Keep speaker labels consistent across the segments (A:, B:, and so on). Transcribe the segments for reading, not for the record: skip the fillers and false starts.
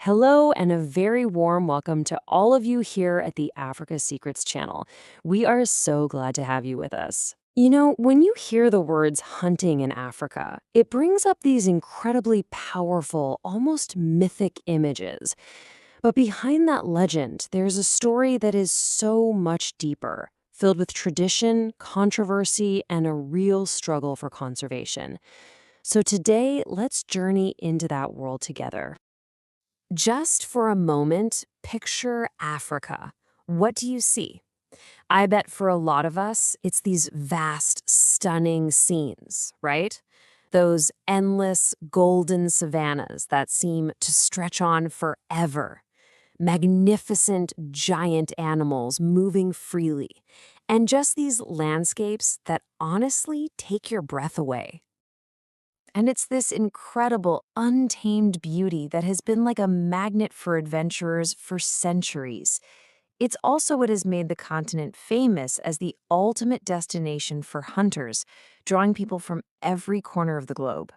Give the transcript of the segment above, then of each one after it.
A: Hello, and a very warm welcome to all of you here at the Africa Secrets channel. We are so glad to have you with us. When you hear the words hunting in Africa, it brings up these incredibly powerful, almost mythic images. But behind that legend, there's a story that is so much deeper, filled with tradition, controversy, and a real struggle for conservation. So today, let's journey into that world together. Just for a moment, picture Africa. What do you see? I bet for a lot of us, it's these vast, stunning scenes, right? Those endless golden savannahs that seem to stretch on forever. Magnificent, giant animals moving freely. And just these landscapes that honestly take your breath away. And it's this incredible, untamed beauty that has been like a magnet for adventurers for centuries. It's also what has made the continent famous as the ultimate destination for hunters, drawing people from every corner of the globe.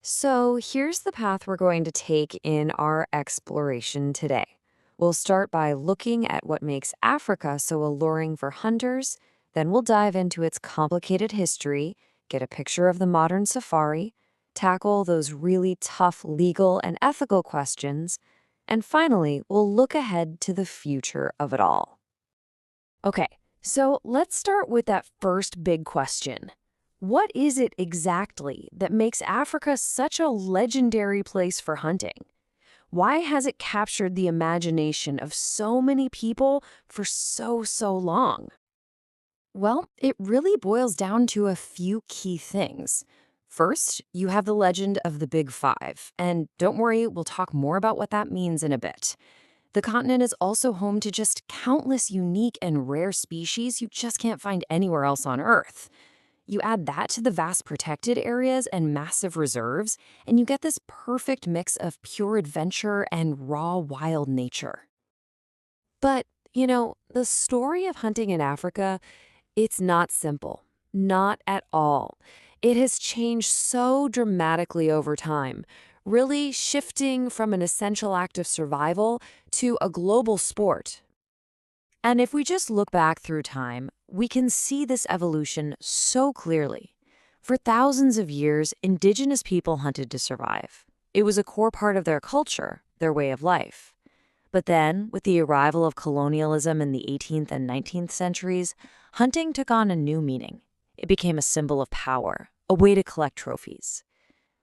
A: So here's the path we're going to take in our exploration today. We'll start by looking at what makes Africa so alluring for hunters, then we'll dive into its complicated history, get a picture of the modern safari, tackle those really tough legal and ethical questions, and finally, we'll look ahead to the future of it all. Okay, so let's start with that first big question. What is it exactly that makes Africa such a legendary place for hunting? Why has it captured the imagination of so many people for so long? Well, it really boils down to a few key things. First, you have the legend of the Big Five, and don't worry, we'll talk more about what that means in a bit. The continent is also home to just countless unique and rare species you just can't find anywhere else on Earth. You add that to the vast protected areas and massive reserves, and you get this perfect mix of pure adventure and raw wild nature. But, the story of hunting in Africa, it's not simple. Not at all. It has changed so dramatically over time, really shifting from an essential act of survival to a global sport. And if we just look back through time, we can see this evolution so clearly. For thousands of years, indigenous people hunted to survive. It was a core part of their culture, their way of life. But then, with the arrival of colonialism in the 18th and 19th centuries, hunting took on a new meaning. It became a symbol of power, a way to collect trophies.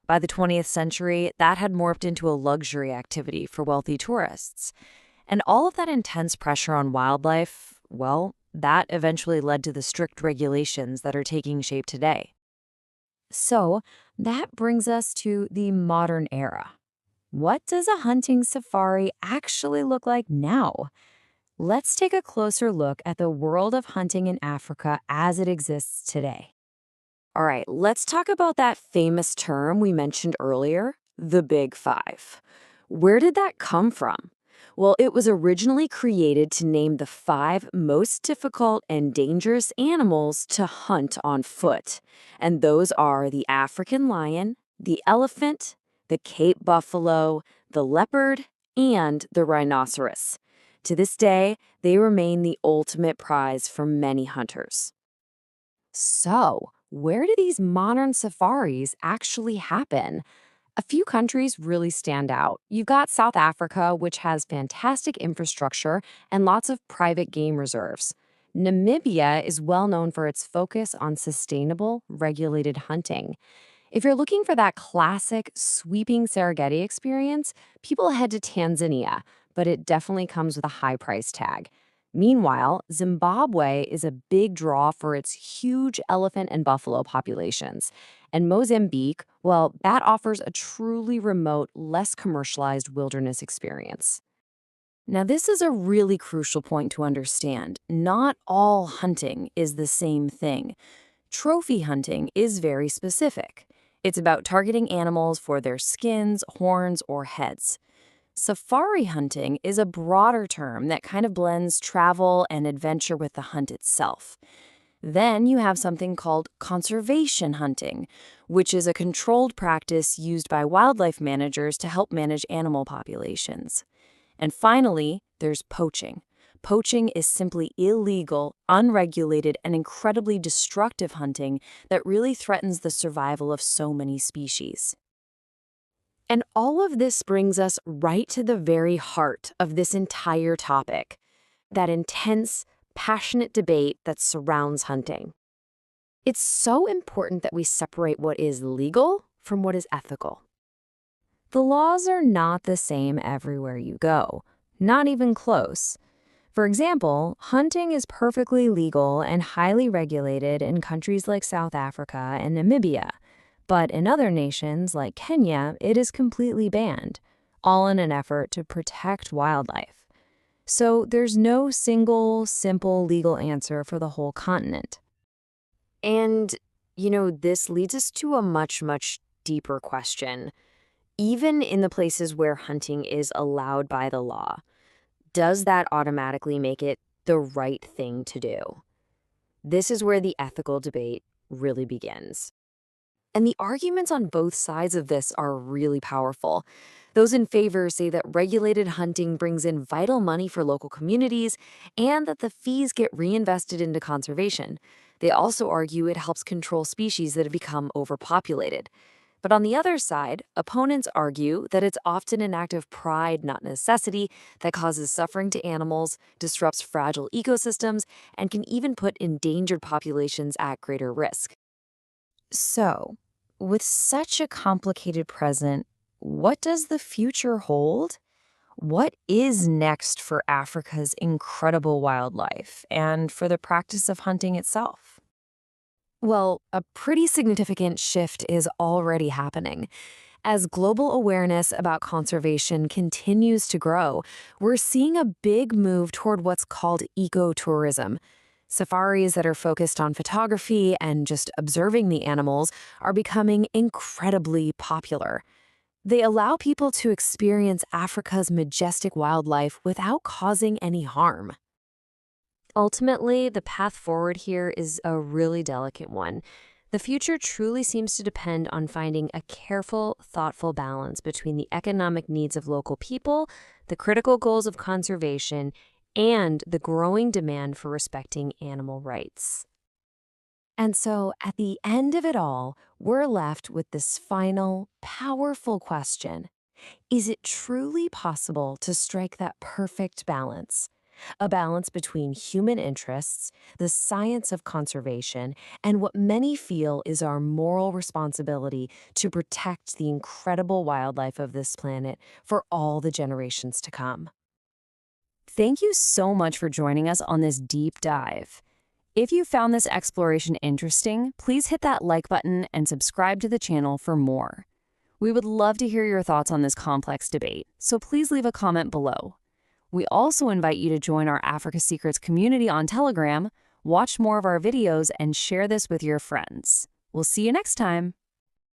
A: By the 20th century, that had morphed into a luxury activity for wealthy tourists. And all of that intense pressure on wildlife, well, that eventually led to the strict regulations that are taking shape today. So, that brings us to the modern era. What does a hunting safari actually look like now? Let's take a closer look at the world of hunting in Africa as it exists today. All right, let's talk about that famous term we mentioned earlier, the Big Five. Where did that come from? Well, it was originally created to name the 5 most difficult and dangerous animals to hunt on foot. And those are the African lion, the elephant, the Cape buffalo, the leopard, and the rhinoceros. To this day, they remain the ultimate prize for many hunters. So, where do these modern safaris actually happen? A few countries really stand out. You've got South Africa, which has fantastic infrastructure and lots of private game reserves. Namibia is well known for its focus on sustainable, regulated hunting. If you're looking for that classic, sweeping Serengeti experience, people head to Tanzania, but it definitely comes with a high price tag. Meanwhile, Zimbabwe is a big draw for its huge elephant and buffalo populations. And Mozambique, well, that offers a truly remote, less commercialized wilderness experience. Now, this is a really crucial point to understand. Not all hunting is the same thing. Trophy hunting is very specific. It's about targeting animals for their skins, horns, or heads. Safari hunting is a broader term that kind of blends travel and adventure with the hunt itself. Then you have something called conservation hunting, which is a controlled practice used by wildlife managers to help manage animal populations. And finally, there's poaching. Poaching is simply illegal, unregulated, and incredibly destructive hunting that really threatens the survival of so many species. And all of this brings us right to the very heart of this entire topic, that intense, passionate debate that surrounds hunting. It's so important that we separate what is legal from what is ethical. The laws are not the same everywhere you go, not even close. For example, hunting is perfectly legal and highly regulated in countries like South Africa and Namibia. But in other nations, like Kenya, it is completely banned, all in an effort to protect wildlife. So there's no single, simple legal answer for the whole continent. And, this leads us to a much, much deeper question. Even in the places where hunting is allowed by the law, does that automatically make it the right thing to do? This is where the ethical debate really begins. And the arguments on both sides of this are really powerful. Those in favor say that regulated hunting brings in vital money for local communities and that the fees get reinvested into conservation. They also argue it helps control species that have become overpopulated. But on the other side, opponents argue that it's often an act of pride, not necessity, that causes suffering to animals, disrupts fragile ecosystems, and can even put endangered populations at greater risk. So, with such a complicated present, what does the future hold? What is next for Africa's incredible wildlife and for the practice of hunting itself? Well, a pretty significant shift is already happening. As global awareness about conservation continues to grow, we're seeing a big move toward what's called ecotourism. Safaris that are focused on photography and just observing the animals are becoming incredibly popular. They allow people to experience Africa's majestic wildlife without causing any harm. Ultimately, the path forward here is a really delicate one. The future truly seems to depend on finding a careful, thoughtful balance between the economic needs of local people, the critical goals of conservation, and the growing demand for respecting animal rights. And so, at the end of it all, we're left with this final, powerful question. Is it truly possible to strike that perfect balance? A balance between human interests, the science of conservation, and what many feel is our moral responsibility to protect the incredible wildlife of this planet for all the generations to come. Thank you so much for joining us on this deep dive. If you found this exploration interesting, please hit that like button and subscribe to the channel for more. We would love to hear your thoughts on this complex debate, so please leave a comment below. We also invite you to join our Africa Secrets community on Telegram, watch more of our videos, and share this with your friends. We'll see you next time.